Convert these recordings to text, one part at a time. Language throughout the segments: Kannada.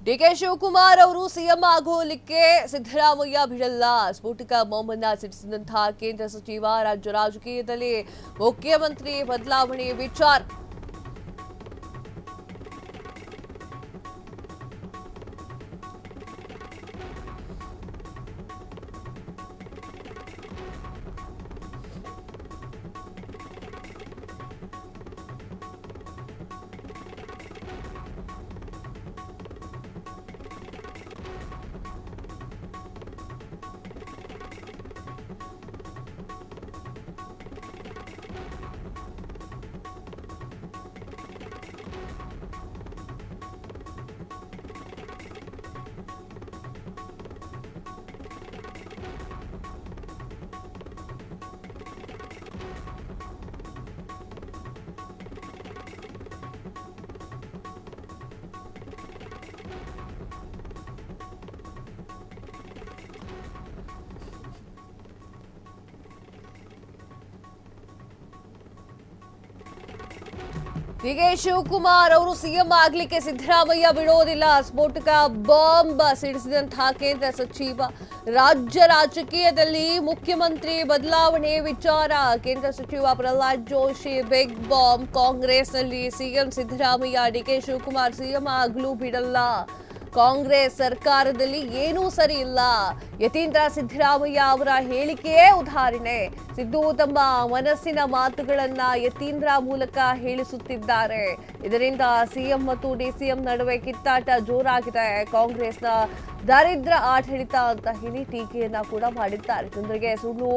ಡಿಕೆ ಶಿವಕುಮಾರ್ ಅವರು ಸಿಎಂ ಆಗೋಲಿಕ್ಕೆ ಸಿದ್ದರಾಮಯ್ಯ ಬಿಡಲ್ಲ. ಸ್ಫೋಟಕ ಬಾಂಬನ್ನ ಸಿಡಿಸಿದಂತಹ ಕೇಂದ್ರ ಸಚಿವ ರಾಜ್ಯ ರಾಜಕೀಯದಲ್ಲಿ ಮುಖ್ಯಮಂತ್ರಿ ಬದಲಾವಣೆ ವಿಚಾರ. ಡಿಕೆ ಶಿವಕುಮಾರ್ ಅವರು ಸಿಎಂ ಆಗ್ಲಿಕ್ಕೆ ಸಿದ್ದರಾಮಯ್ಯ ಬಿಡೋದಿಲ್ಲ. ಸ್ಫೋಟಕ ಬಾಂಬ್ ಸಿಡಿಸಿದಂತಹ ಕೇಂದ್ರ ಸಚಿವ ರಾಜ್ಯ ರಾಜಕೀಯದಲ್ಲಿ ಮುಖ್ಯಮಂತ್ರಿ ಬದಲಾವಣೆ ವಿಚಾರ. ಕೇಂದ್ರ ಸಚಿವ ಪ್ರಹ್ಲಾದ್ ಜೋಶಿ ಬಿಗ್ ಬಾಂಬ್. ಕಾಂಗ್ರೆಸ್ನಲ್ಲಿ CM Siddaramaiah DK Shivakumar CM ಆಗಲು ಬಿಡಲ್ಲ. ಕಾಂಗ್ರೆಸ್ ಸರ್ಕಾರದಲ್ಲಿ ಏನೂ ಸರಿ ಇಲ್ಲ. ಯತೀಂದ್ರ ಸಿದ್ದರಾಮಯ್ಯ ಅವರ ಹೇಳಿಕೆಯೇ ಉದಾಹರಣೆ. ಸಿದ್ದು ತಮ್ಮ ಮನಸ್ಸಿನ ಮಾತುಗಳನ್ನ ಯತೀಂದ್ರ ಮೂಲಕ ಹೇಳಿಸುತ್ತಿದ್ದಾರೆ. ಇದರಿಂದ ಸಿಎಂ ಮತ್ತು ಡಿಸಿಎಂ ನಡುವೆ ಕಿತ್ತಾಟ ಜೋರಾಗಿದೆ. ಕಾಂಗ್ರೆಸ್ನ ದರಿದ್ರ ಆಡಳಿತ ಅಂತ ಹೇಳಿ ಟೀಕೆಯನ್ನ ಕೂಡ ಮಾಡಿದ್ದಾರೆ. ಜನರಿಗೆ ಸುಳ್ಳು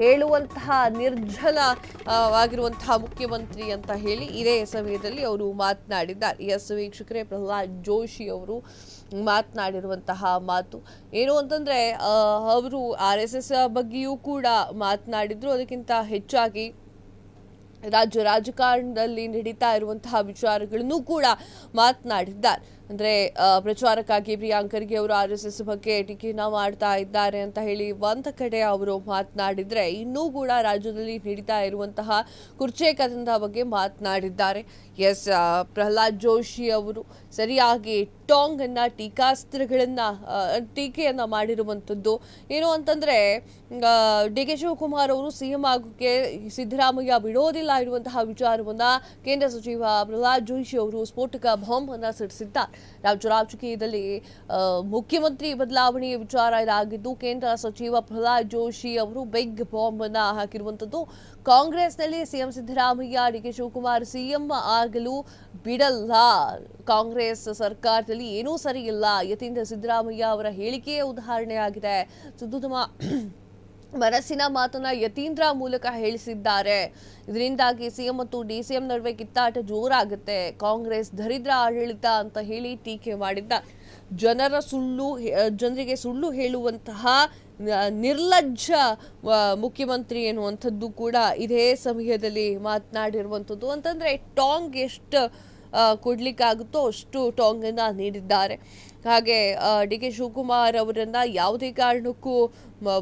ಹೇಳುವಂತಹ ನಿರ್ಜನವಾಗಿರುವಂತಹ ಮುಖ್ಯಮಂತ್ರಿ ಅಂತ ಹೇಳಿ ಇದೇ ಸಮಯದಲ್ಲಿ ಅವರು ಮಾತನಾಡಿದ್ದಾರೆ. ಎಸ್ ವೀಕ್ಷಕರೇ, ಪ್ರಹ್ಲಾದ್ ಜೋಶಿ ಅವರು ಮಾತನಾಡಿರುವಂತಹ ಮಾತು ಏನು ಅಂತಂದ್ರೆ, ಅವರು RSS ಬಗ್ಗೆಯೂ ಕೂಡ ಮಾತನಾಡಿದ್ರು. ಅದಕ್ಕಿಂತ ಹೆಚ್ಚಾಗಿ ರಾಜ್ಯ ರಾಜಕಾರಣದಲ್ಲಿ ನಡೀತಾ ಇರುವಂತಹ ವಿಚಾರಗಳನ್ನು ಕೂಡ ಮಾತನಾಡಿದ್ದಾರೆ. ಅಂದ್ರೆ ಪ್ರಚಾರಕ್ಕಾಗಿ ಪ್ರಿಯಾಂಕ್ ಖರ್ಗೆ ಅವರು RSS ಬಗ್ಗೆ ಟೀಕೆಯನ್ನ ಮಾಡ್ತಾ ಇದ್ದಾರೆ ಅಂತ ಹೇಳಿ ಒಂದ ಕಡೆ ಅವರು ಮಾತನಾಡಿದ್ರೆ, ಇನ್ನೂ ಕೂಡ ರಾಜ್ಯದಲ್ಲಿ ನಡೀತಾ ಇರುವಂತಹ ಕುರ್ಚೆ ಕದನದ ಬಗ್ಗೆ ಮಾತನಾಡಿದ್ದಾರೆ. ಎಸ್, ಪ್ರಹ್ಲಾದ್ ಜೋಶಿ ಅವರು ಸರಿಯಾಗಿ ಟಾಂಗ್ ಅನ್ನ ಟೀಕೆಯನ್ನ ಮಾಡಿರುವಂಥದ್ದು. ಏನು ಅಂತಂದ್ರೆ, ಡಿಕೆ ಶಿವಕುಮಾರ್ ಅವರು ಸಿಎಂ ಆಗೋಕೆ ಸಿದ್ದರಾಮಯ್ಯ ಬಿಡೋದಿಲ್ಲ ಇರುವಂತಹ ವಿಚಾರವನ್ನ ಕೇಂದ್ರ ಸಚಿವ ಪ್ರಹ್ಲಾದ್ ಜೋಶಿ ಅವರು ಸ್ಫೋಟಕ ಬಾಂಬ್ ಅನ್ನ ಸಿಡಿಸಿದ್ದಾರೆ. ರಾಜ್ಯ ರಾಜಕೀಯದಲ್ಲಿ ಮುಖ್ಯಮಂತ್ರಿ ಬದಲಾವಣೆಯ ವಿಚಾರ ಇದಾಗಿದ್ದು, ಕೇಂದ್ರ ಸಚಿವ ಪ್ರಹ್ಲಾದ್ ಜೋಶಿ ಅವರು ಬಿಗ್ ಬಾಂಬ್ ಅನ್ನ ಹಾಕಿರುವಂತದ್ದು. ಕಾಂಗ್ರೆಸ್ನಲ್ಲಿ CM Siddaramaiah DK Shivakumar CM ಆಗಲು ಬಿಡಲ್ಲ. ಕಾಂಗ್ರೆಸ್ ಸರ್ಕಾರದಲ್ಲಿ ಏನೂ ಸರಿ ಇಲ್ಲ. ಯತೀಂದ್ರ ಸಿದ್ದರಾಮಯ್ಯ ಅವರ ಹೇಳಿಕೆಯೇ ಉದಾಹರಣೆಯಾಗಿದೆ. ಸಿದ್ದು ತಮ್ಮ ಮನಸ್ಸಿನ ಮಾತನ್ನ ಯತೀಂದ್ರ ಮೂಲಕ ಹೇಳಿಸಿದ್ದಾರೆ. ಇದರಿಂದಾಗಿ ಸಿಎಂ ಮತ್ತು ಡಿಸಿಎಂ ನಡುವೆ ಕಿತ್ತಾಟ ಜೋರಾಗುತ್ತೆ. ಕಾಂಗ್ರೆಸ್ ದರಿದ್ರ ಆಡಳಿತ ಅಂತ ಹೇಳಿ ಟೀಕೆ ಮಾಡಿದ್ದಾರೆ. ಜನರಿಗೆ ಸುಳ್ಳು ಹೇಳುವಂತಹ ನಿರ್ಲಜ್ಜ ಮುಖ್ಯಮಂತ್ರಿ ಎನ್ನುವಂಥದ್ದು ಕೂಡ ಇದೇ ಸಮಯದಲ್ಲಿ ಮಾತನಾಡಿರುವಂಥದ್ದು. ಅಂತಂದ್ರೆ ಟಾಂಗ್ ಎಷ್ಟು ಕೊಡ್ಲಿಕ್ಕಾಗುತ್ತೋ ಅಷ್ಟು ಟಾಂಗ್ ಅನ್ನ ನೀಡಿದ್ದಾರೆ. ಹಾಗೆ ಡಿಕೆ ಶಿವಕುಮಾರ್ ಅವರನ್ನ ಯಾವುದೇ ಕಾರಣಕ್ಕೂ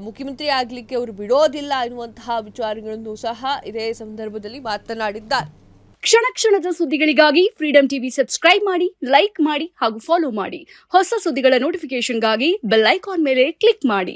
ಮುಖ್ಯಮಂತ್ರಿ ಆಗ್ಲಿಕ್ಕೆ ಅವರು ಬಿಡೋದಿಲ್ಲ ಎನ್ನುವಂತಹ ವಿಚಾರಗಳನ್ನು ಸಹ ಇದೇ ಸಂದರ್ಭದಲ್ಲಿ ಮಾತನಾಡಿದ್ದಾರೆ. ಕ್ಷಣ ಕ್ಷಣದ ಸುದ್ದಿಗಳಿಗಾಗಿ ಫ್ರೀಡಂ ಟಿವಿ ಸಬ್ಸ್ಕ್ರೈಬ್ ಮಾಡಿ, ಲೈಕ್ ಮಾಡಿ ಹಾಗೂ ಫಾಲೋ ಮಾಡಿ. ಹೊಸ ಸುದ್ದಿಗಳ ನೋಟಿಫಿಕೇಶನ್ಗಾಗಿ ಬೆಲ್ ಐಕಾನ್ ಮೇಲೆ ಕ್ಲಿಕ್ ಮಾಡಿ.